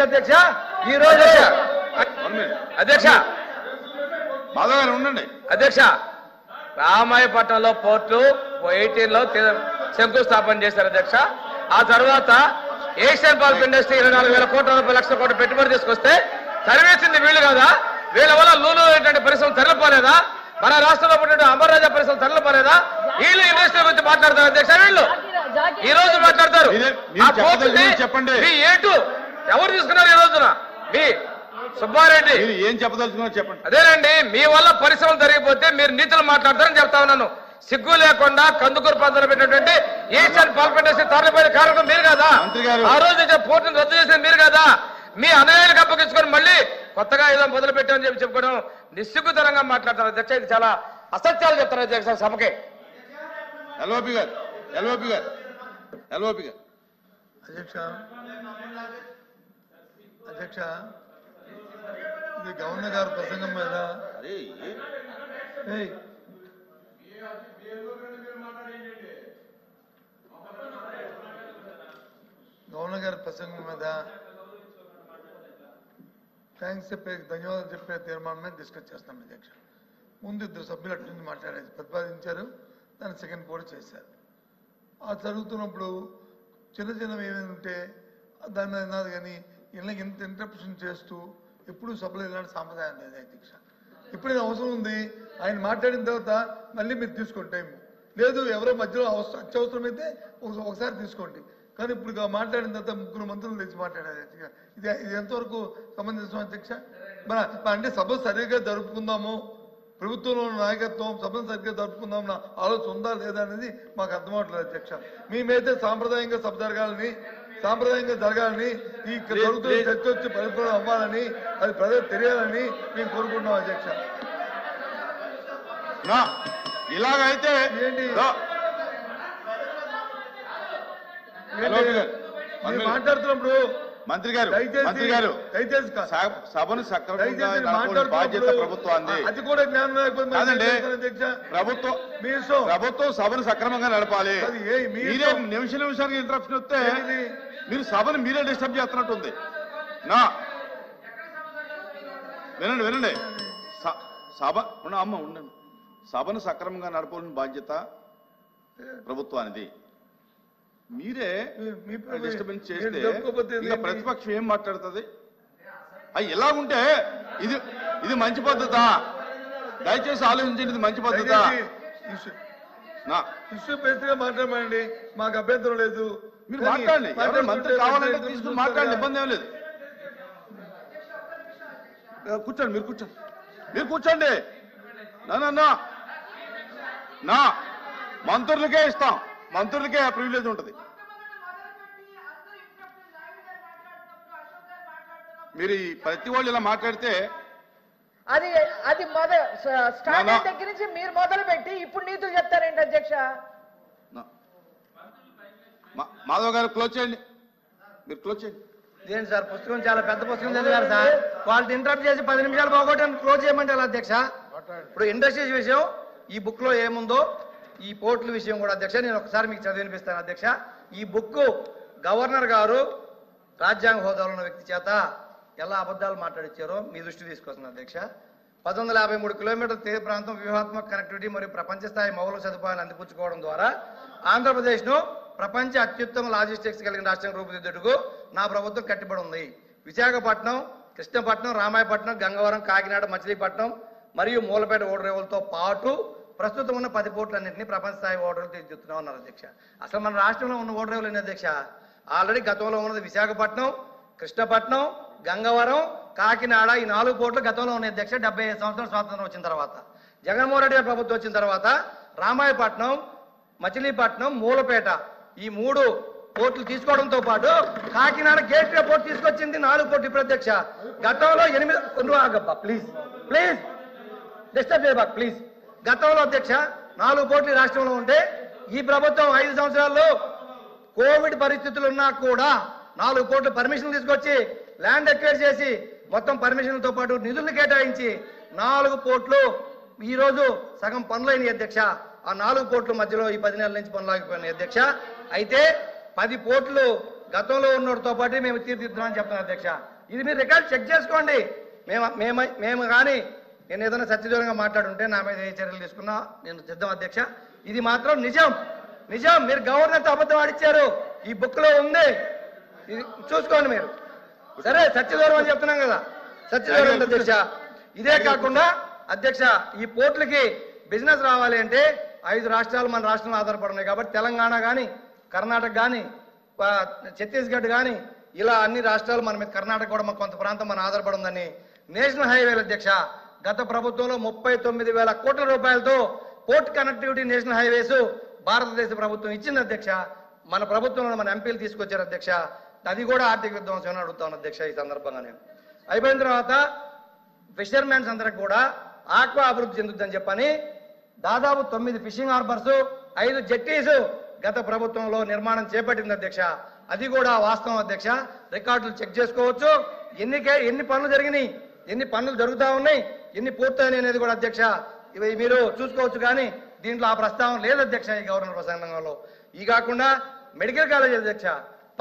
అధ్యక్ష ఈ రోజు అధ్యక్ష మాధవ్ గారు ఉండండి. అధ్యక్ష రామాయపట్నంలో పోర్టు 18లో శంకుస్థాపన చేశారు అధ్యక్ష. ఆ తర్వాత ఏషియన్ పల్ప్ ఇండస్ట్రీ 24,000 కోట్ల రూపాయల లక్షల కోట్ల పెట్టుబడి తీసుకొస్తే తరివేసింది వీళ్ళు కదా. వీళ్ళ వల్ల లూలు పరిశ్రమ తరలిపోలేదా? మన రాష్ట్రంలో పుట్టిన అమర్రాజా పరిశ్రమ తరలిపోలేదా? వీళ్ళు ఇండస్ట్రీ గురించి మాట్లాడతారు అధ్యక్ష. వీళ్ళు ఈ రోజు మాట్లాడతారు. చెప్పండి ఎవరు తీసుకున్నారు ఈ రోజున? మీ సుబ్బారెడ్డి ఏం చెప్పదలుచుకున్నారు చెప్పండి. అదేనండి, మీ వల్ల పరిశ్రమలు జరిగిపోతే మీరు నీతులు మాట్లాడతారని చెప్తా ఉన్నాను. సిగ్గు లేకుండా కందుకూరు ప్రాంతంలో పెట్టినటువంటి ఏషియన్ పల్ప్ ఇండస్ట్రీ తరలిపోయిన కారణం మీరు కదా. ఆ రోజు పోర్టును రద్దు చేసిన మీరు కదా. మీ అన్నయ్యలకు అప్పగించుకొని మళ్ళీ కొత్తగా ఏదో మొదలు పెట్టామని చెప్పి చెప్పుకోవడం నిస్సిగ్గుతనంగా మాట్లాడతారు అధ్యక్ష. ఇది చాలా అసత్యాలు చెప్తారు అధ్యక్ష సభకే. ఎల్ఓపి గారు అధ్యక్ష ఇది గవర్నర్ గారి ప్రసంగం మీద గవర్నర్ గారి ప్రసంగం మీద థ్యాంక్స్ చెప్పే ధన్యవాదాలు చెప్పే తీర్మానం మీద డిస్కస్ చేస్తాం అధ్యక్ష. ముందు ఇద్దరు సభ్యులు అట్లా మాట్లాడేది ప్రతిపాదించారు, దాన్ని సెకండ్ కూడా చేశారు. ఆ జరుగుతున్నప్పుడు చిన్నవి ఏమైనా ఉంటే దాన్ని అన్నది కానీ ఇళ్ళకి ఇంత ఇంటరప్షన్ చేస్తూ ఎప్పుడు సభలో ఇలాంటి సాంప్రదాయం లేదు అధ్యక్ష. ఎప్పుడైనా అవసరం ఉంది ఆయన మాట్లాడిన తర్వాత మళ్ళీ మీరు తీసుకోండి టైం లేదు, ఎవరో మధ్యలో అత్యవసరమైతే ఒకసారి తీసుకోండి. కానీ ఇప్పుడు మాట్లాడిన తర్వాత ముగ్గురు మంత్రులు తెచ్చి మాట్లాడారు అధ్యక్ష. ఇది ఎంతవరకు సంబంధించిన అధ్యక్ష? అంటే సభ సరిగ్గా జరుపుకుందాము, ప్రభుత్వంలో నాయకత్వం సభను సరిగ్గా జరుపుకుందాం నా ఆలోచన ఉందా లేదా అనేది మాకు అర్థమవట్లేదు అధ్యక్ష. మేమైతే సాంప్రదాయంగా సభ జరగాలని ఈ జరుగుతున్న చర్చ వచ్చి పరిపూర్ణ అవ్వాలని అది ప్రజలకు తెలియాలని మేము కోరుకుంటున్నాం అధ్యక్ష. ఇలాగైతే ఏంటి మాట్లాడుతున్నప్పుడు మంత్రి గారు దయచేసి సభను సక్రమంగా నడపడం బాధ్యత ప్రభుత్వాన్ని. అది కూడా జ్ఞానం లేకపోతే ప్రభుత్వం సభను సక్రమంగా నడపాలి. మీరే నిమిషానికి ఇంటరప్షన్ వస్తే మీరు సభను మీరే డిస్టర్బ్ చేస్తున్నట్టుంది. వినండి సభ ఉండండి. సభను సక్రమంగా నడపాలని బాధ్యత ప్రభుత్వానిది. మీరే డిస్టర్బెన్స్ చేస్తే ఇంకా ప్రతిపక్షం ఏం మాట్లాడుతుంది? అవి ఎలా ఉంటే ఇది మంచి పద్ధత? దయచేసి ఆలోచించండి, ఇది మంచి పద్ధత? ఇష్యూ బేస్గా మాట్లాడమండి, మాకు అభ్యంతరం లేదు. మీరు మాట్లాడండి, ఎవరైనా మంత్రి కావాలంటే తీసుకుని మాట్లాడండి, ఇబ్బంది ఏం లేదు. కూర్చోండి, మీరు కూర్చోండి. నా మంత్రులకే ఇస్తాం, మంత్రులకే ఆ ప్రివిలేజ్ ఉంటుంది. మీరు ప్రతి వాళ్ళు ఇలా మాట్లాడితే అది స్టార్టింగ్ దగ్గర నుంచి మీరు మొదలు పెట్టి ఇప్పుడు నీతులు చెప్తారేంటి అధ్యక్ష? మాధవ్ గారు క్లోజ్ చేయండి, మీరు క్లోజ్ చేయండి. ఇదేంటి సార్, పుస్తకం చాలా పెద్ద పుస్తకం చదివారు సార్. వాళ్ళు ఇంటరప్ట్ చేసి 10 నిమిషాలు పోగొట్టాను క్లోజ్ చేయమంటే అధ్యక్ష. ఇప్పుడు ఇండస్ట్రీస్ విషయం ఈ బుక్ లో ఏముందో, ఈ పోర్టుల విషయం కూడా అధ్యక్ష నేను ఒకసారి మీకు చదివి వినిపిస్తాను అధ్యక్ష. ఈ బుక్ గవర్నర్ గారు రాజ్యాంగ హోదాలో ఉన్న వ్యక్తి చేత ఎలా అబద్ధాలు మాట్లాడించారో మీ దృష్టి తీసుకొస్తుంది అధ్యక్ష. 1153 కిలోమీటర్ల తీర ప్రాంతం వ్యూహాత్మక కనెక్టివిటీ మరియు ప్రపంచ స్థాయి మౌలిక సదుపాయాలు అందిపుచ్చుకోవడం ద్వారా ఆంధ్రప్రదేశ్ను ప్రపంచ అత్యుత్తమ లాజిస్టిక్స్ కలిగిన రాష్ట్రంగా రూపుదిద్దుటకు నా ప్రభుత్వం కట్టుబడి ఉంది. విశాఖపట్నం, కృష్ణపట్నం, రామాయపట్నం, గంగవరం, కాకినాడ, మచిలీపట్నం మరియు మూలపేట ఓడరేవులతో పాటు ప్రస్తుతం ఉన్న 10 పోర్టులన్నింటినీ ప్రపంచ స్థాయి ఓడరేవులు తీర్చిదిద్దుతున్నాం అన్నారు అధ్యక్ష. అసలు మన రాష్ట్రంలో ఉన్న ఓడరేవులు ఏంటి అధ్యక్ష? ఆల్రెడీ గతంలో ఉన్నది విశాఖపట్నం, కృష్ణపట్నం, గంగవరం, కాకినాడ, ఈ 4 పోర్టులు గతంలో ఉన్నాయి అధ్యక్ష. 75 సంవత్సరాల స్వాతంత్రం వచ్చిన తర్వాత, జగన్మోహన్ రెడ్డి ప్రభుత్వం వచ్చిన తర్వాత రామాయపట్నం, మచిలీపట్నం, మూలపేట ఈ 3 పోర్టులు తీసుకోవడంతో పాటు కాకినాడ గేట్వే పోర్టు తీసుకొచ్చింది 4 పోర్టు ఇప్పుడు అధ్యక్ష. గతంలో 8 ప్లీజ్ డిస్టర్బ్ చేయబాక్ ప్లీజ్. గతంలో అధ్యక్ష 4 పోర్టులు రాష్ట్రంలో ఉంటే ఈ ప్రభుత్వం 5 సంవత్సరాల్లో కోవిడ్ పరిస్థితులు ఉన్నా కూడా 4 పోర్టులు పర్మిషన్లు తీసుకొచ్చి ల్యాండ్ ఎక్వైర్ చేసి మొత్తం పర్మిషన్లతో పాటు నిధులు కేటాయించి 4 పోర్టులు ఈ రోజు సగం పనులైన అధ్యక్ష. ఆ 4 పోర్టుల మధ్యలో ఈ 10 నెలల నుంచి పనులు ఆగిపోయినాయి అధ్యక్ష. అయితే 10 పోర్టులు గతంలో ఉన్నోడితో పాటు మేము తీర్చిదిద్దామని చెప్తున్నాం అధ్యక్ష. ఇది మీరు రికార్డ్ చెక్ చేసుకోండి. మేము కానీ నేను ఏదైనా సత్యదూరంగా మాట్లాడుంటే నా మీద ఏ చర్యలు తీసుకున్నా నేను సిద్ధం అధ్యక్ష. ఇది మాత్రం నిజం. మీరు గవర్నర్తో అబద్ధం ఆడిచ్చారు, ఈ బుక్ లో ఉంది, ఇది చూసుకోండి మీరు. సరే సత్యదూరం అని చెప్తున్నాం కదా, సత్యదూరం అధ్యక్ష. ఇదే కాకుండా అధ్యక్ష, ఈ పోర్టులకి బిజినెస్ రావాలి అంటే 5 రాష్ట్రాలు మన రాష్ట్రంలో ఆధారపడున్నాయి కాబట్టి తెలంగాణ కానీ, కర్ణాటక కానీ, ఛత్తీస్గఢ్ కానీ, ఇలా అన్ని రాష్ట్రాలు మన మీద, కర్ణాటక కూడా మన కొంత ప్రాంతం మన ఆధారపడి ఉందని నేషనల్ హైవేల అధ్యక్ష గత ప్రభుత్వంలో 39,000 కోట్ల రూపాయలతో పోర్ట్ కనెక్టివిటీ నేషనల్ హైవేస్ భారతదేశ ప్రభుత్వం ఇచ్చింది అధ్యక్ష. మన ప్రభుత్వంలో మన ఎంపీలు తీసుకొచ్చారు అధ్యక్ష. అది కూడా ఆర్థిక విధ్వంసం అడుగుతాను అధ్యక్ష. ఈ సందర్భంగా నేను అయిపోయిన తర్వాత ఫిషర్మెన్స్ అందరికి కూడా ఆక్వా అభివృద్ధి చెందుద్దని చెప్పని దాదాపు 9 ఫిషింగ్ హార్బర్స్, 5 జెట్టీస్ గత ప్రభుత్వంలో నిర్మాణం చేపట్టింది అధ్యక్ష. అది కూడా వాస్తవం అధ్యక్ష. రికార్డులు చెక్ చేసుకోవచ్చు. ఎన్ని పనులు జరిగినాయి, ఎన్ని పనులు జరుగుతూ ఉన్నాయి, ఎన్ని పూర్తయినాయి అనేది కూడా అధ్యక్ష ఇవి మీరు చూసుకోవచ్చు. కానీ దీంట్లో ఆ ప్రస్తావన లేదు అధ్యక్ష ఈ గవర్నర్ ప్రసంగంలో. ఈ కాకుండా మెడికల్ కాలేజ్ అధ్యక్ష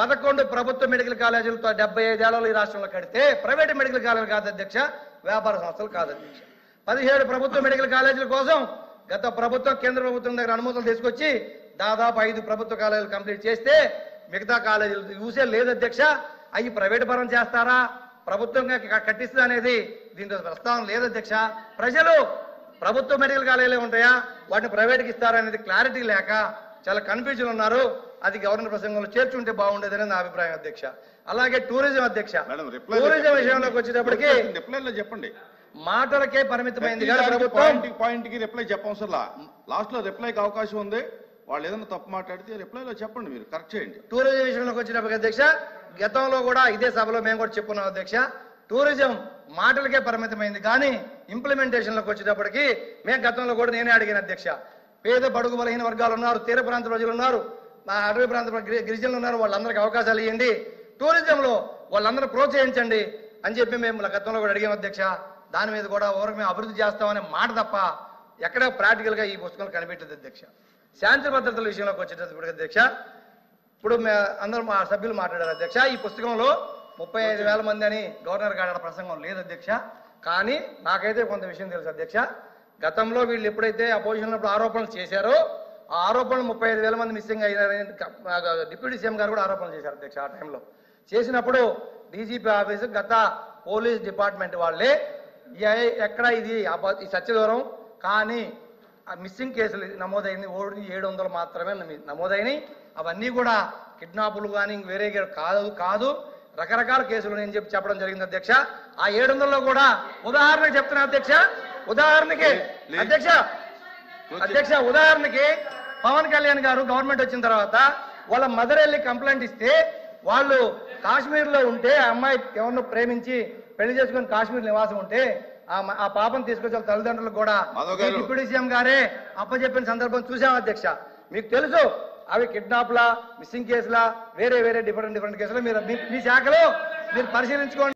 11 ప్రభుత్వ మెడికల్ కాలేజీలతో 75 ఏళ్లలో ఈ రాష్ట్రంలో కడితే ప్రైవేట్ మెడికల్ కాలేజీలు కాదు అధ్యక్ష, వ్యాపార సంస్థలు కాదు అధ్యక్ష. 17 ప్రభుత్వ మెడికల్ కాలేజీల కోసం గత ప్రభుత్వం కేంద్ర ప్రభుత్వం దగ్గర అనుమతులు తీసుకొచ్చి దాదాపు 5 ప్రభుత్వ కాలేజీలు కంప్లీట్ చేస్తే మిగతా కాలేజీలు యూసే లేదు అధ్యక్ష. అవి ప్రైవేట్ పరం చేస్తారా, ప్రభుత్వంగా కట్టిస్తుంది అనేది దీంట్లో ప్రస్తావన లేదు అధ్యక్ష. ప్రజలు ప్రభుత్వ మెడికల్ కాలేజీలే ఉంటాయా, వాటిని ప్రైవేట్కి ఇస్తారా అనేది క్లారిటీ లేక చాలా కన్ఫ్యూజన్ ఉన్నారు. అది గవర్నర్ ప్రసంగంలో చేర్చుంటే బాగుండేదని నా అభిప్రాయం అధ్యక్ష. అలాగే టూరిజం అధ్యక్ష, టూరిజం విషయంలోకి వచ్చేటప్పటికి చెప్పండి, మాటలకే పరిమితమైంది కానీ ప్రభుత్వం పాయింట్ కి రిప్లై చెప్పవసరంలా. లాస్ట్ లో రిప్లైకి అవకాశం ఉంది. వాళ్ళు ఏదైనా తప్పు మాట్లాడితే రిప్లైలో చెప్పండి, మీరు కరెక్ట్ చేయండి. టూరిజం విషయంలోకి వచ్చినప్పటికీ అధ్యక్ష గతంలో కూడా ఇదే సభలో మేము కూడా చెప్పుకున్నాం అధ్యక్ష. టూరిజం మాటలకే పరిమితమైంది కానీ ఇంప్లిమెంటేషన్లోకి వచ్చేటప్పటికి మేము గతంలో కూడా నేనే అడిగిన అధ్యక్ష. పేద బడుగు బలహీన వర్గాలు ఉన్నారు, తీర ప్రాంత ప్రజలు ఉన్నారు, మా అటవీ ప్రాంత గిరిజనులు ఉన్నారు, వాళ్ళందరికీ అవకాశాలు ఇవ్వండి, టూరిజంలో వాళ్ళందరూ ప్రోత్సహించండి అని చెప్పి మేము గతంలో కూడా అడిగాం అధ్యక్ష. దాని మీద కూడా ఓరకు మేము అభివృద్ధి చేస్తామనే మాట తప్ప ఎక్కడ ప్రాక్టికల్ గా ఈ పుస్తకాలు కనిపెట్టలేదు అధ్యక్ష. శాంతి భద్రతల విషయంలోకి వచ్చేటప్పుడు అధ్యక్ష ఇప్పుడు అందరూ మా సభ్యులు మాట్లాడారు అధ్యక్ష. ఈ పుస్తకంలో 35,000 మంది అని గవర్నర్ గారి ప్రసంగం లేదు అధ్యక్ష. కానీ నాకైతే కొంత విషయం తెలుసు అధ్యక్ష. గతంలో వీళ్ళు ఎప్పుడైతే అపోజిషన్ ఉన్నప్పుడు ఆరోపణలు చేశారో ఆ ఆరోపణలు 35,000 మంది మిస్సింగ్ అయ్యారని డిప్యూటీ సీఎం గారు కూడా ఆరోపణలు చేశారు అధ్యక్ష. ఆ టైంలో చేసినప్పుడు డీజీపీ ఆఫీసు గత పోలీస్ డిపార్ట్మెంట్ వాళ్ళే ఎక్కడ ఇది ఈ సత్యదూరం కానీ ఆ మిస్సింగ్ కేసులు నమోదైంది 700 మాత్రమే నమోదైనవి. అవన్నీ కూడా కిడ్నాపులు కానీ వేరే కాదు రకరకాల కేసులు నేను చెప్పడం జరిగింది అధ్యక్ష. ఆ 700లో కూడా ఉదాహరణకి చెప్తున్నా అధ్యక్ష, ఉదాహరణకి ఉదాహరణకి పవన్ కళ్యాణ్ గారు గవర్నమెంట్ వచ్చిన తర్వాత వాళ్ళ మదర్ వెళ్ళి కంప్లైంట్ ఇస్తే వాళ్ళు కాశ్మీర్ లో ఉంటే ఆ అమ్మాయి ఎవరినో ప్రేమించి పెళ్లి చేసుకుని కాశ్మీర్ నివాసం ఉంటే ఆ పాపను తీసుకొచ్చి వాళ్ళ తల్లిదండ్రులకు కూడా డిప్యూటీ సీఎం గారే అప్పచెప్పిన సందర్భం చూసాం అధ్యక్ష. మీకు తెలుసు అవి కిడ్నాప్లా, మిస్సింగ్ కేసులా, వేరే డిఫరెంట్ కేసులు మీరు మీ శాఖలో మీరు పరిశీలించుకోండి.